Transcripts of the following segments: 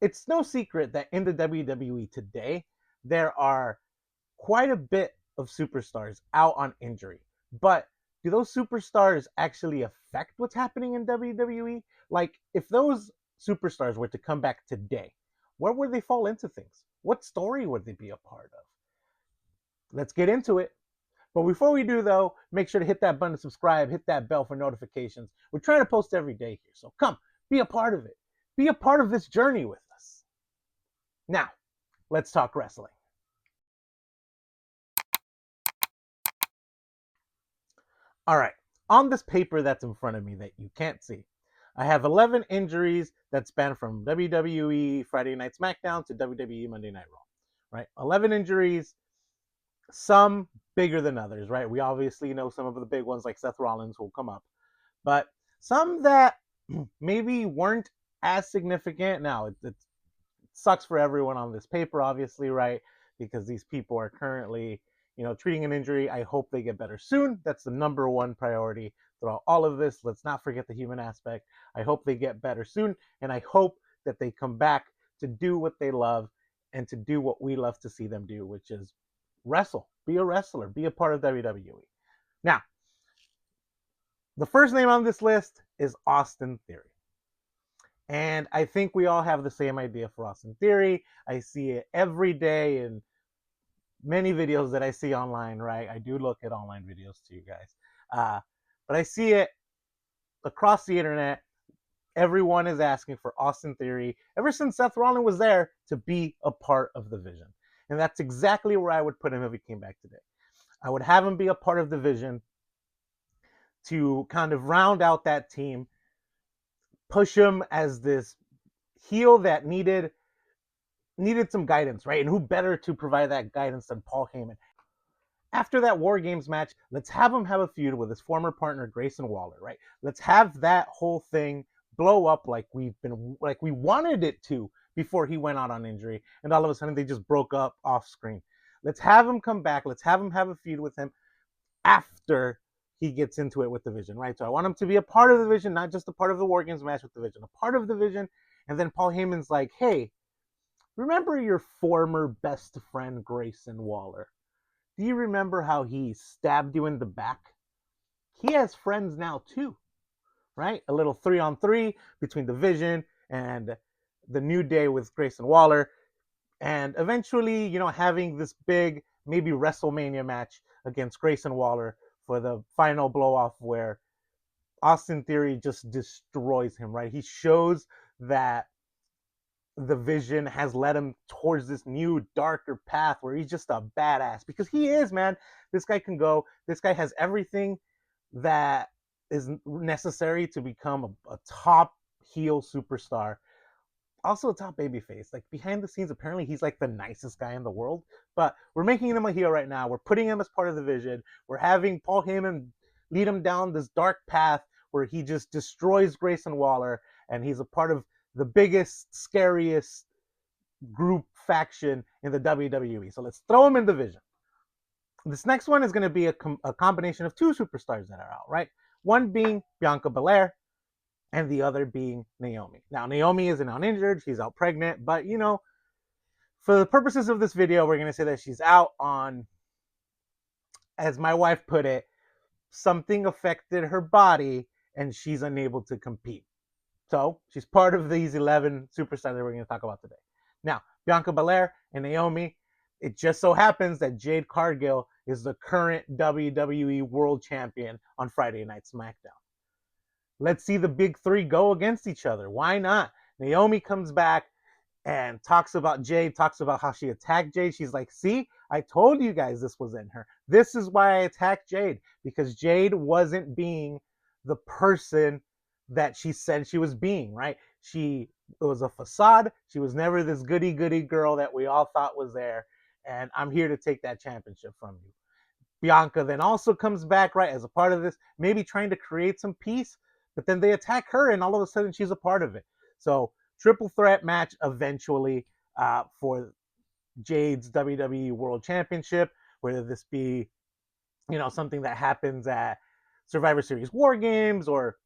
it's no secret that in the WWE today, there are quite a bit of superstars out on injury. But do those superstars actually affect what's happening in WWE? Like, if those superstars were to come back today, where would they fall into things? What story would they be a part of? Let's get into it. But before we do, though, make sure to hit that button to subscribe, hit that bell for notifications. We're trying to post every day here. So come, be a part of it. Be a part of this journey with us. Now, let's talk wrestling. All right. On this paper that's in front of me that you can't see, I have 11 injuries that span from WWE Friday Night SmackDown to WWE Monday Night Raw. Right? 11 injuries, some bigger than others, right? We obviously know some of the big ones like Seth Rollins will come up, but some that maybe weren't as significant. Now, it sucks for everyone on this paper, obviously, right? Because these people are currently, treating an injury. I hope they get better soon. That's the number one priority throughout all of this. Let's not forget the human aspect. I hope they get better soon, and I hope that they come back to do what they love and to do what we love to see them do, which is wrestle, be a wrestler, be a part of WWE. Now, the first name on this list is Austin Theory. And I think we all have the same idea for Austin Theory. I see it every day in many videos that I see online, right? I do look at online videos too, guys. But I see it across the internet. Everyone is asking for Austin Theory, ever since Seth Rollins was there, to be a part of the Vision. And that's exactly where I would put him if he came back today. I would have him be a part of the Vision to kind of round out that team, push him as this heel that needed some guidance, right? And who better to provide that guidance than Paul Heyman? After that War Games match, let's have him have a feud with his former partner Grayson Waller, right? Let's have that whole thing blow up like we wanted it to before he went out on injury, and all of a sudden they just broke up off screen. Let's have him come back. Let's have him have a feud with him after he gets into it with the Vision, right? So I want him to be a part of the Vision, not just a part of the War Games match with the Vision, a part of the Vision. And then Paul Heyman's like, hey, remember your former best friend Grayson Waller? Do you remember how he stabbed you in the back? He has friends now too, right? A little 3-on-3 between the Vision and the New Day with Grayson Waller, and eventually, having this big, maybe WrestleMania match against Grayson Waller for the final blow off where Austin Theory just destroys him, right? He shows that the Vision has led him towards this new darker path where he's just a badass, because he is, man. This guy can go. This guy has everything that is necessary to become a top heel superstar, also a top babyface. Like, behind the scenes, apparently he's like the nicest guy in the world, but we're making him a heel right now. We're putting him as part of the Vision. We're having Paul Heyman lead him down this dark path where he just destroys Grayson Waller, and he's a part of the biggest, scariest group faction in the WWE. So let's throw him in the Vision. This next one is going to be a combination of two superstars that are out, right? One being Bianca Belair, and the other being Naomi. Now, Naomi isn't out injured. She's out pregnant. But, for the purposes of this video, we're going to say that she's out on, as my wife put it, something affected her body and she's unable to compete. So she's part of these 11 superstars that we're going to talk about today. Now, Bianca Belair and Naomi, it just so happens that Jade Cargill is the current WWE World Champion on Friday Night SmackDown. Let's see the big three go against each other. Why not? Naomi comes back and talks about Jade, talks about how she attacked Jade. She's like, see, I told you guys this was in her. This is why I attacked Jade, because Jade wasn't being the person that she said she was being, right? It was a facade. She was never this goody girl that we all thought was there. And I'm here to take that championship from you. Bianca then also comes back, right, as a part of this, maybe trying to create some peace, but then they attack her and all of a sudden she's a part of it. So triple threat match eventually for Jade's WWE World Championship, whether this be, something that happens at Survivor Series War Games or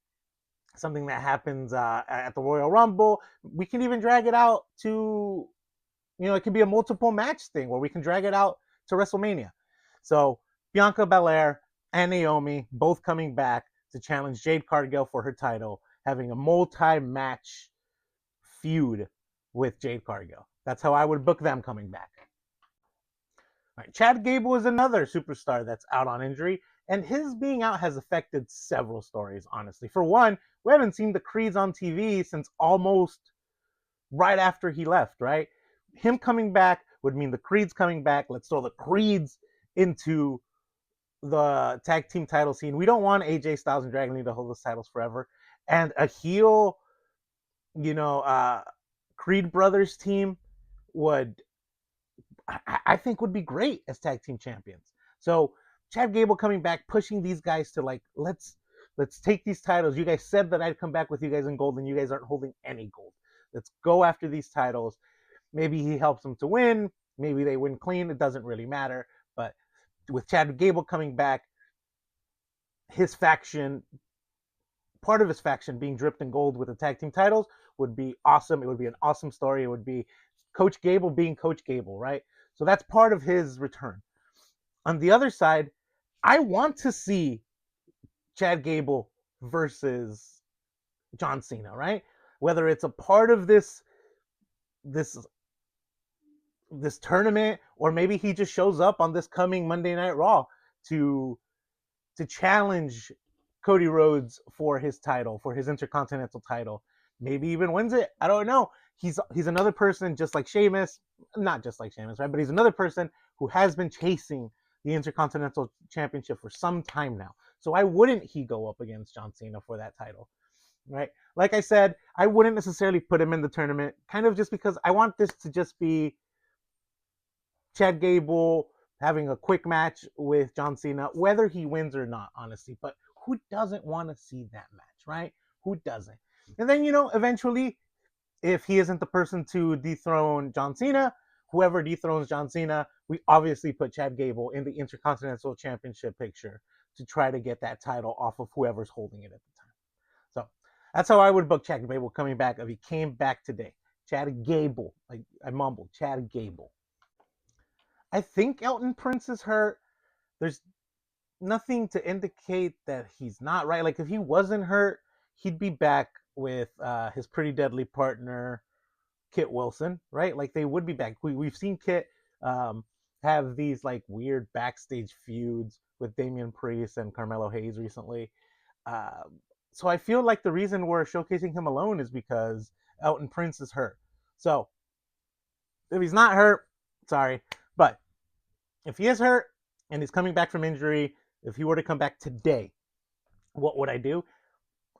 something that happens at the Royal Rumble. We can even drag it out to, it could be a multiple match thing where we can drag it out to WrestleMania. So Bianca Belair and Naomi both coming back to challenge Jade Cargill for her title, having a multi-match feud with Jade Cargill. That's how I would book them coming back. All right, Chad Gable is another superstar that's out on injury, and his being out has affected several stories, honestly. For one, we haven't seen the Creeds on TV since almost right after he left, right? Him coming back would mean the Creeds coming back. Let's throw the Creeds into the tag team title scene. We don't want AJ Styles and Dragon Lee to hold those titles forever. And a heel, you know, uh, Creed Brothers team would, I think, would be great as tag team champions. So Chad Gable coming back, pushing these guys to like, let's take these titles. You guys said that I'd come back with you guys in gold, and you guys aren't holding any gold. Let's go after these titles. Maybe he helps them to win. Maybe they win clean. It doesn't really matter. But with Chad Gable coming back, his faction, part of his faction being dripped in gold with the tag team titles would be awesome. It would be an awesome story. It would be Coach Gable being Coach Gable, right? So that's part of his return. On the other side, I want to see Chad Gable versus John Cena, right? Whether it's a part of this this tournament, or maybe he just shows up on this coming Monday Night Raw to challenge Cody Rhodes for his title, for his Intercontinental title. Maybe even wins it. I don't know. He's another person just like Sheamus, not just like Sheamus, right? But he's another person who has been chasing the Intercontinental Championship for some time now. So why wouldn't he go up against John Cena for that title? Right? Like I said, I wouldn't necessarily put him in the tournament, kind of just because I want this to just be Chad Gable having a quick match with John Cena, whether he wins or not, honestly. But who doesn't want to see that match, right? Who doesn't? And then, eventually, if he isn't the person to dethrone John Cena, whoever dethrones John Cena, we obviously put Chad Gable in the Intercontinental Championship picture to try to get that title off of whoever's holding it at the time. So that's how I would book Chad Gable coming back if he came back today. Chad Gable. Like I mumbled, Chad Gable. I think Elton Prince is hurt. There's nothing to indicate that he's not, right. Like if he wasn't hurt, he'd be back with his pretty deadly partner, Kit Wilson, right? Like they would be back. We've seen Kit um, have these like weird backstage feuds with Damian Priest and Carmelo Hayes recently. So I feel like the reason we're showcasing him alone is because Elton Prince is hurt. So if he's not hurt, sorry, but if he is hurt and he's coming back from injury, if he were to come back today, what would I do?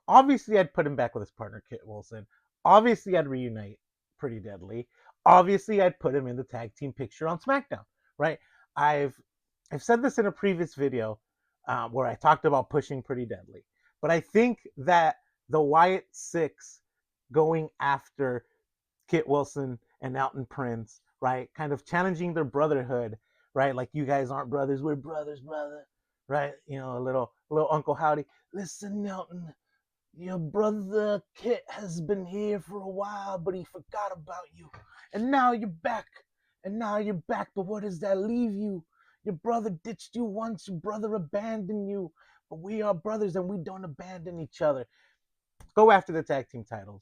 Obviously, I'd put him back with his partner, Kit Wilson. Obviously, I'd reunite Pretty Deadly. Obviously, I'd put him in the tag team picture on SmackDown, right? I've said this in a previous video where I talked about pushing Pretty Deadly, but I think that the Wyatt Six going after Kit Wilson and Elton Prince, right? Kind of challenging their brotherhood, right? Like you guys aren't brothers, we're brothers, brother, right? A little Uncle Howdy. Listen, Elton, your brother Kit has been here for a while, but he forgot about you, and now you're back. And now you're back, but what does that leave you? Your brother ditched you once, your brother abandoned you, but we are brothers and we don't abandon each other. Go after the tag team titles.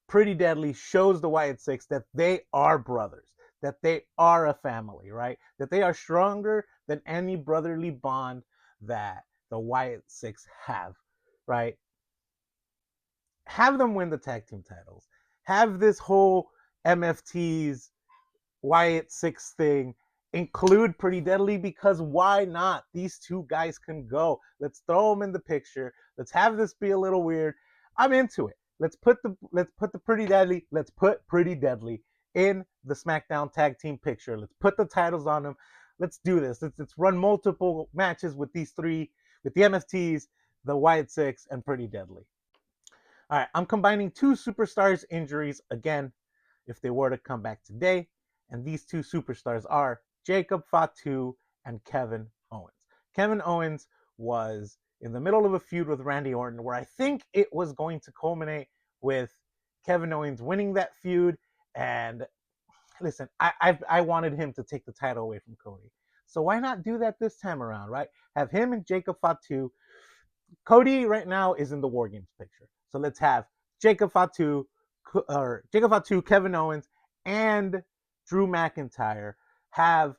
Pretty Deadly shows the Wyatt Six that they are brothers, that they are a family, right? That they are stronger than any brotherly bond that the Wyatt Six have, right? Have them win the tag team titles. Have this whole MFT's Wyatt Six thing include Pretty Deadly, because why not? These two guys can go. Let's throw them in the picture. Let's have this be a little weird. I'm into it. Let's put the Pretty Deadly. Let's put Pretty Deadly in the SmackDown tag team picture. Let's put the titles on them. Let's do this. Let's run multiple matches with these three, with the MFTs, the Wyatt Six, and Pretty Deadly. All right, I'm combining two superstars' injuries again if they were to come back today. And these two superstars are Jacob Fatu and Kevin Owens. Kevin Owens was in the middle of a feud with Randy Orton, where I think it was going to culminate with Kevin Owens winning that feud. And listen, I wanted him to take the title away from Cody. So why not do that this time around, right? Have him and Jacob Fatu. Cody right now is in the War Games picture. So let's have Jacob Fatu, Kevin Owens, and Drew McIntyre have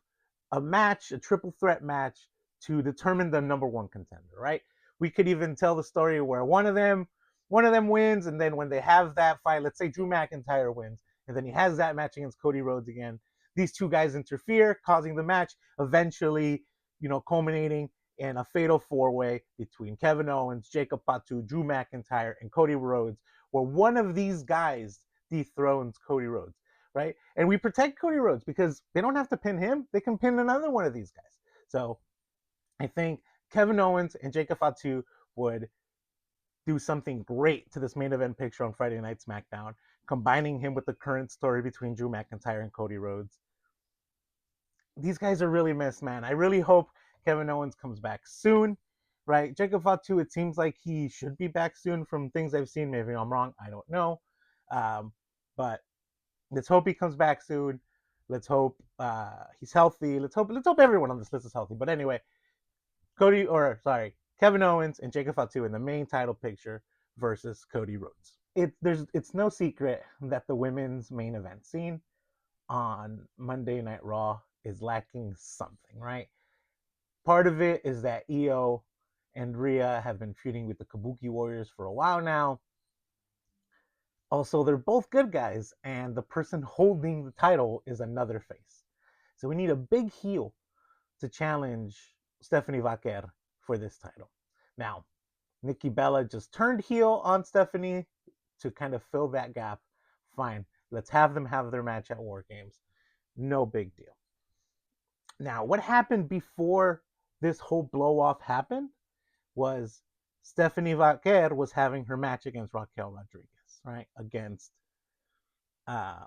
a match, a triple threat match to determine the number one contender, right? We could even tell the story where one of them wins, and then when they have that fight, let's say Drew McIntyre wins, and then he has that match against Cody Rhodes again. These two guys interfere, causing the match, eventually, culminating in a fatal four-way between Kevin Owens, Jacob Fatu, Drew McIntyre, and Cody Rhodes, where one of these guys dethrones Cody Rhodes, right? And we protect Cody Rhodes because they don't have to pin him; they can pin another one of these guys. So I think Kevin Owens and Jacob Fatu would do something great to this main event picture on Friday Night SmackDown, combining him with the current story between Drew McIntyre and Cody Rhodes. These guys are really missed, man. I really hope Kevin Owens comes back soon, right? Jacob Fatu, it seems like he should be back soon from things I've seen. Maybe I'm wrong. I don't know. But let's hope he comes back soon. Let's hope he's healthy. Let's hope everyone on this list is healthy. But anyway, Kevin Owens and Jacob Fatu in the main title picture versus Cody Rhodes. It's no secret that the women's main event scene on Monday Night Raw is lacking something, right? Part of it is that Io and Rhea have been feuding with the Kabuki Warriors for a while now. Also, they're both good guys, and the person holding the title is another face. So we need a big heel to challenge Stephanie Vaquer for this title. Now, Nikki Bella just turned heel on Stephanie to kind of fill that gap. Fine, let's have them have their match at War Games. No big deal. Now, what happened before this whole blow off happened was Stephanie Vaquer was having her match against Raquel Rodriguez, right? Um,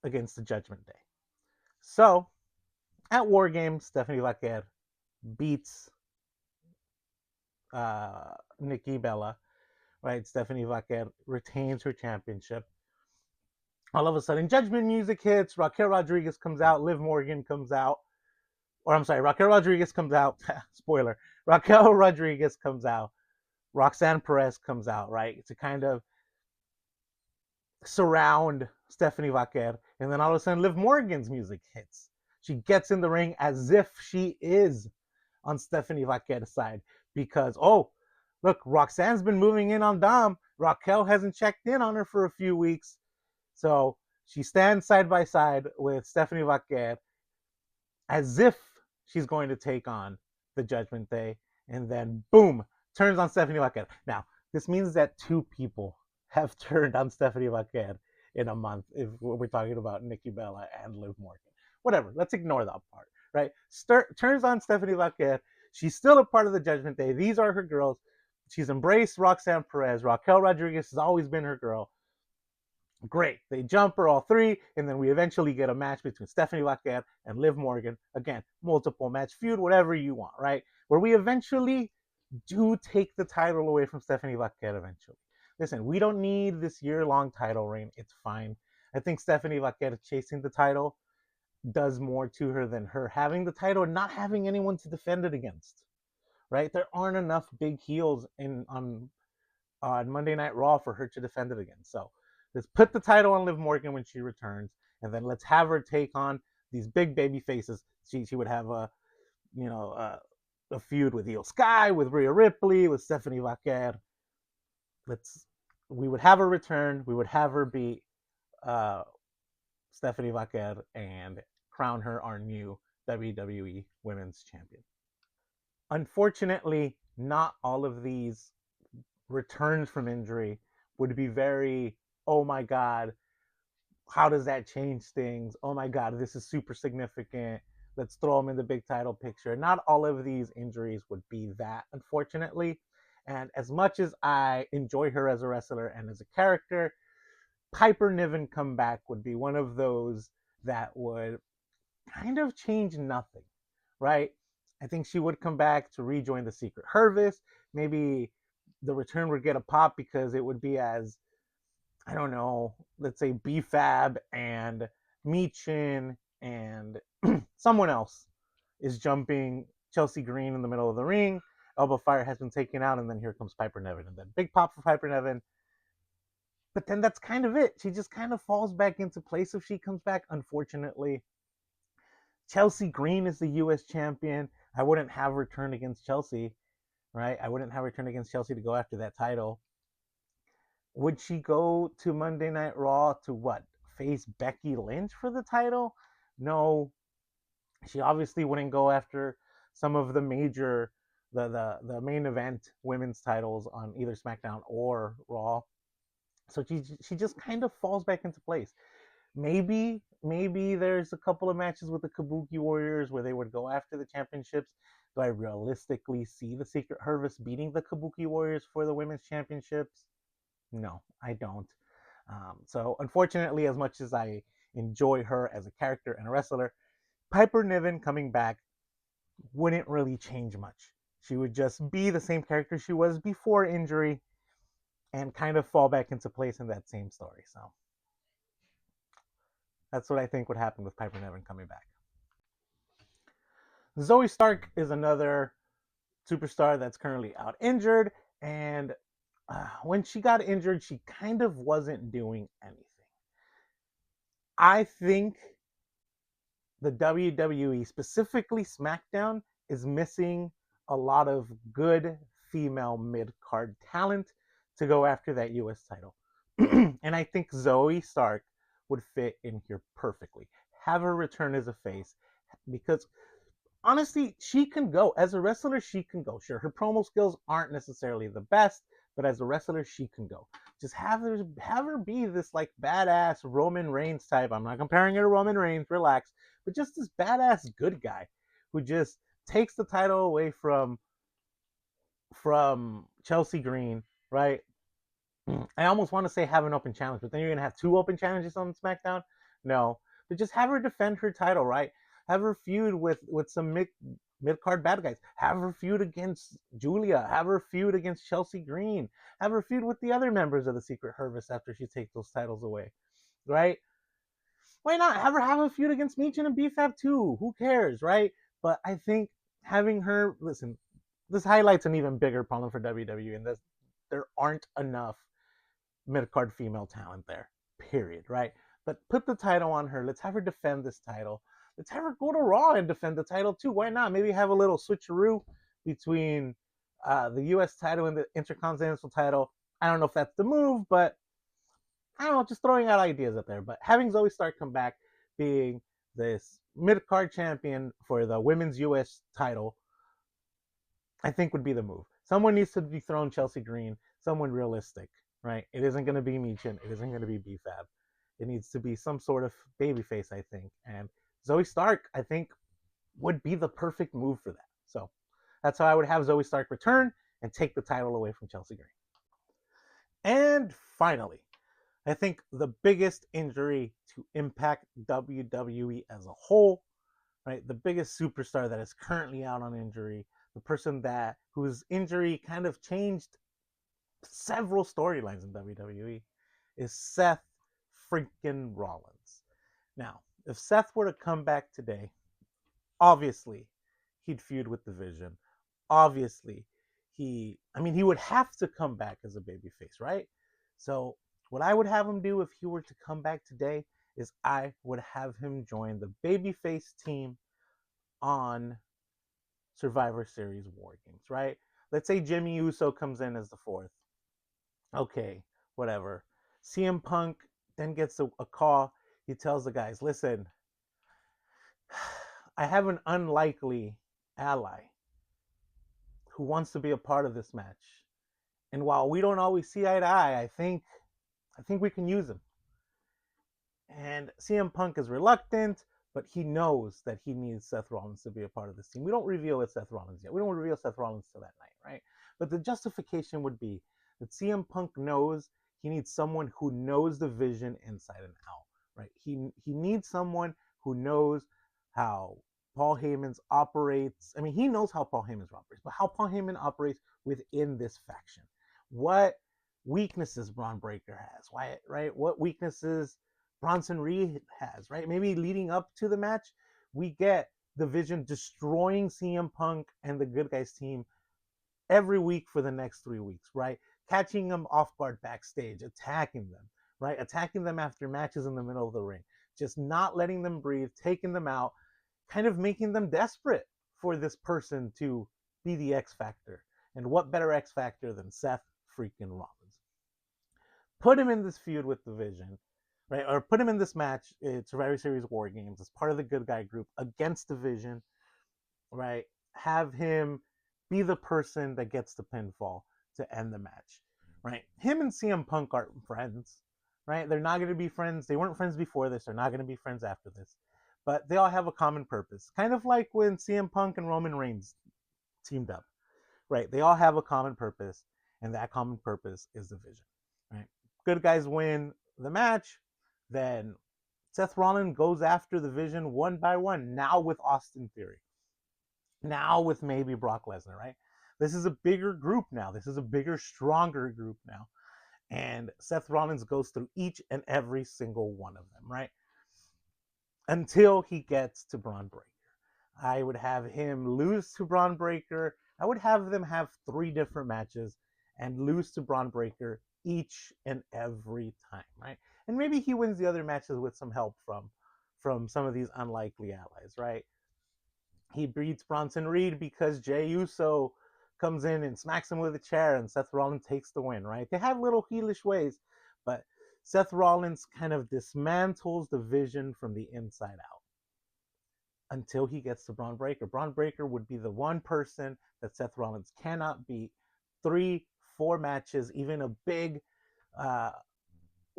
against the Judgment Day. So at War Games, Stephanie Vaquer beats Nikki Bella, right? Stephanie Vaquer retains her championship. All of a sudden, Judgment music hits. Raquel Rodriguez comes out. Liv Morgan comes out. Or I'm sorry, Raquel Rodriguez comes out. Spoiler. Raquel Rodriguez comes out. Roxanne Perez comes out, right? To kind of surround Stephanie Vaquer. And then all of a sudden, Liv Morgan's music hits. She gets in the ring as if she is on Stephanie Vaquer's side because, oh, look, Roxanne's been moving in on Dom. Raquel hasn't checked in on her for a few weeks. So she stands side by side with Stephanie Vaquer as if she's going to take on the Judgment Day. And then, boom, turns on Stephanie Vaquer. Now, this means that two people have turned on Stephanie Vaquer in a month if we're talking about Nikki Bella and Liv Morgan. Whatever, let's ignore that part, right? Turns on Stephanie Vaquer. She's still a part of the Judgment Day. These are her girls. She's embraced Roxanne Perez. Raquel Rodriguez has always been her girl. Great. They jump her all three, and then we eventually get a match between Stephanie Vaquer and Liv Morgan. Again, multiple match feud, whatever you want, right? Where we eventually do take the title away from Stephanie Vaquer eventually. Listen, we don't need this year-long title reign. It's fine. I think Stephanie Vaquer chasing the title does more to her than her having the title and not having anyone to defend it against. Right? There aren't enough big heels on Monday Night Raw for her to defend it against. So let's put the title on Liv Morgan when she returns, and then let's have her take on these big baby faces. She would have a feud with Io Sky, with Rhea Ripley, with Stephanie Vaquer. We would have her return. We would have her beat Stephanie Vaquer and crown her our new WWE Women's Champion. Unfortunately, not all of these returns from injury would be very, oh my God, how does that change things? Oh my God, this is super significant. Let's throw them in the big title picture. Not all of these injuries would be that, unfortunately. And as much as I enjoy her as a wrestler and as a character, Piper Niven comeback would be one of those that would kind of change nothing, right? I think she would come back to rejoin the Secret Harvest. Maybe the return would get a pop because it would be as, I don't know, let's say BFAB and Meechin and someone else is jumping Chelsea Green in the middle of the ring. Elbow Fire has been taken out, and then here comes Piper Niven. And then big pop for Piper Niven. But then that's kind of it. She just kind of falls back into place if she comes back, unfortunately. Chelsea Green is the U.S. champion. I wouldn't have her turn against Chelsea, right? I wouldn't have her turn against Chelsea to go after that title. Would she go to Monday Night Raw to what? Face Becky Lynch for the title? No. She obviously wouldn't go after some of the major, the main event women's titles on either SmackDown or Raw. So she just kind of falls back into place. Maybe there's a couple of matches with the Kabuki Warriors where they would go after the championships. Do I realistically see the Secret Harvest beating the Kabuki Warriors for the women's championships? No, I don't. So unfortunately, as much as I enjoy her as a character and a wrestler, Piper Niven coming back wouldn't really change much. She would just be the same character she was before injury and kind of fall back into place in that same story. So that's what I think would happen with Piper Niven coming back. Zoe Stark is another superstar that's currently out injured, and when she got injured, she kind of wasn't doing anything. I think the WWE, specifically SmackDown, is missing a lot of good female mid card talent to go after that US title. And I think Zoe Stark would fit in here perfectly. Have her return as a face because honestly, she can go. As a wrestler, she can go. Sure, her promo skills aren't necessarily the best, but as a wrestler, she can go. Just have her be this like badass Roman Reigns type. I'm not comparing her to Roman Reigns, relax, but just this badass good guy who just takes the title away from Chelsea Green, right? I almost want to say have an open challenge, but then you're gonna have two open challenges on SmackDown. No, but just have her defend her title, right? Have her feud with some mid card bad guys. Have her feud against Julia. Have her feud against Chelsea Green. Have her feud with the other members of the Secret Harvest after she takes those titles away, right? Why not have her have a feud against Meechin and BFAB too? Who cares, right? But I think having her listen, this highlights an even bigger problem for WWE, and this there aren't enough mid card female talent there. Period. Right. But put the title on her. Let's have her defend this title. Let's have her go to Raw and defend the title too. Why not? Maybe have a little switcheroo between the U.S. title and the Intercontinental title. I don't know if that's the move, but I don't know. Just throwing out ideas out there. But having Zoe Stark come back, being this mid card champion for the women's U.S. title, I think would be the move. Someone needs to dethrone Chelsea Green. Someone realistic, right? It isn't going to be Meechin. It isn't going to be BFAB. It needs to be some sort of babyface, I think. And Zoe Stark, I think, would be the perfect move for that. So that's how I would have Zoe Stark return and take the title away from Chelsea Green. And finally, I think the biggest injury to impact WWE as a whole, right? The biggest superstar that is currently out on injury, the person that whose injury kind of changed several storylines in WWE, is Seth freaking Rollins. Now, if Seth were to come back today, obviously he'd feud with the Vision. Obviously, he would have to come back as a babyface, right? So, what I would have him do if he were to come back today is I would have him join the babyface team on Survivor Series War Games, right? Let's say Jimmy Uso comes in as the fourth. Okay, whatever. CM Punk then gets a call. He tells the guys, listen, I have an unlikely ally who wants to be a part of this match. And while we don't always see eye to eye, I think we can use him. And CM Punk is reluctant, but he knows that he needs Seth Rollins to be a part of this team. We don't reveal it's Seth Rollins yet. We don't reveal Seth Rollins till that night, right? But the justification would be that CM Punk knows he needs someone who knows the Vision inside and out, right? He needs someone who knows how Paul Heyman's operates. I mean, he knows how Paul Heyman operates, but how Paul Heyman operates within this faction. What weaknesses Braun Breaker has, why, right? What weaknesses Bronson Reed has, right? Maybe leading up to the match, we get the Vision destroying CM Punk and the Good Guys team every week for the next 3 weeks, right? Catching them off guard backstage, attacking them, right? Attacking them after matches in the middle of the ring, just not letting them breathe, taking them out, kind of making them desperate for this person to be the X Factor. And what better X Factor than Seth freaking Rollins? Put him in this feud with the Vision, right? Or put him in this match at Survivor Series War Games as part of the Good Guy group against the Vision, right? Have him be the person that gets the pinfall to end the match, right? Him and CM Punk aren't friends, right? They're not going to be friends. They weren't friends before this. They're not going to be friends after this. But they all have a common purpose. Kind of like when CM Punk and Roman Reigns teamed up, right? They all have a common purpose, and that common purpose is the Vision, right? Good Guys win the match. Then Seth Rollins goes after the Vision one by one, now with Austin Theory. Now with maybe Brock Lesnar, right? This is a bigger group now. This is a bigger, stronger group now. And Seth Rollins goes through each and every single one of them, right? Until he gets to Braun Breaker. I would have him lose to Braun Breaker. I would have them have 3 different matches and lose to Braun Breaker each and every time, right? And maybe he wins the other matches with some help from some of these unlikely allies, right? He beats Bronson Reed because Jey Uso comes in and smacks him with a chair and Seth Rollins takes the win, right? They have little heelish ways, but Seth Rollins kind of dismantles the Vision from the inside out until he gets to Braun Breaker. Braun Breaker would be the one person that Seth Rollins cannot beat. 3, 4 matches, even a big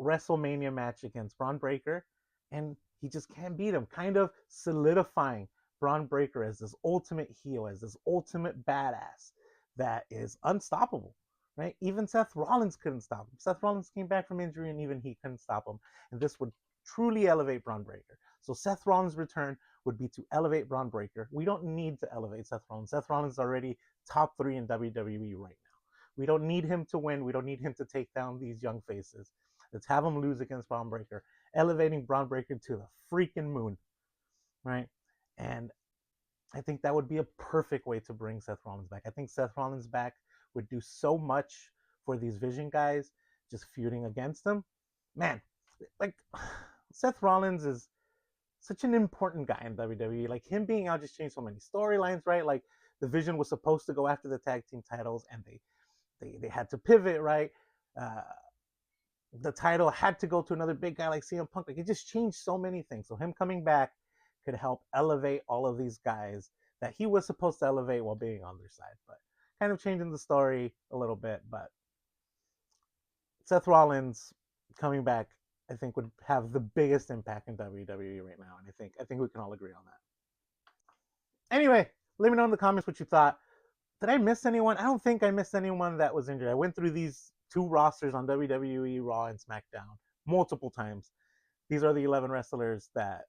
WrestleMania match against Braun Breaker, and he just can't beat him, kind of solidifying Braun Breaker as this ultimate heel, as this ultimate badass that is unstoppable, right? Even Seth Rollins couldn't stop him. Seth Rollins came back from injury and even he couldn't stop him. And this would truly elevate Braun Breaker. So Seth Rollins' return would be to elevate Braun Breaker. We don't need to elevate Seth Rollins. Seth Rollins is already top 3 in WWE right now. We don't need him to win. We don't need him to take down these young faces. Let's have him lose against Braun Breaker, elevating Braun Breaker to the freaking moon, right? And I think that would be a perfect way to bring Seth Rollins back. I think Seth Rollins back would do so much for these Vision guys just feuding against them. Man, like Seth Rollins is such an important guy in WWE. Like him being out just changed so many storylines, right? Like the Vision was supposed to go after the tag team titles and they had to pivot, right? The title had to go to another big guy like CM Punk. Like it just changed so many things. So him coming back could help elevate all of these guys that he was supposed to elevate while being on their side, but kind of changing the story a little bit. But Seth Rollins coming back, I think, would have the biggest impact in WWE right now, and I think we can all agree on that. Anyway, let me know in the comments what you thought. Did I miss anyone? I don't think I missed anyone that was injured. I went through these 2 rosters on WWE Raw and SmackDown multiple times. These are the 11 wrestlers that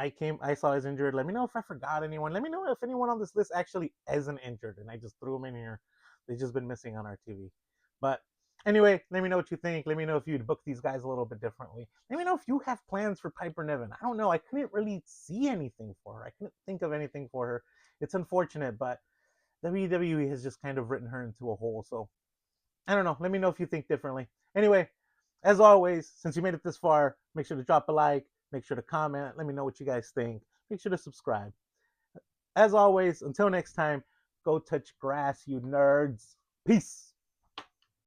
I saw as injured. Let me know if I forgot anyone. Let me know if anyone on this list actually isn't injured and I just threw them in here. They've just been missing on our TV. But anyway, let me know what you think. Let me know if you'd book these guys a little bit differently. Let me know if you have plans for Piper Niven. I don't know. I couldn't really see anything for her. I couldn't think of anything for her. It's unfortunate, but WWE has just kind of written her into a hole. So I don't know. Let me know if you think differently. Anyway, as always, since you made it this far, make sure to drop a like. Make sure to comment. Let me know what you guys think. Make sure to subscribe. As always, until next time, go touch grass, you nerds. Peace.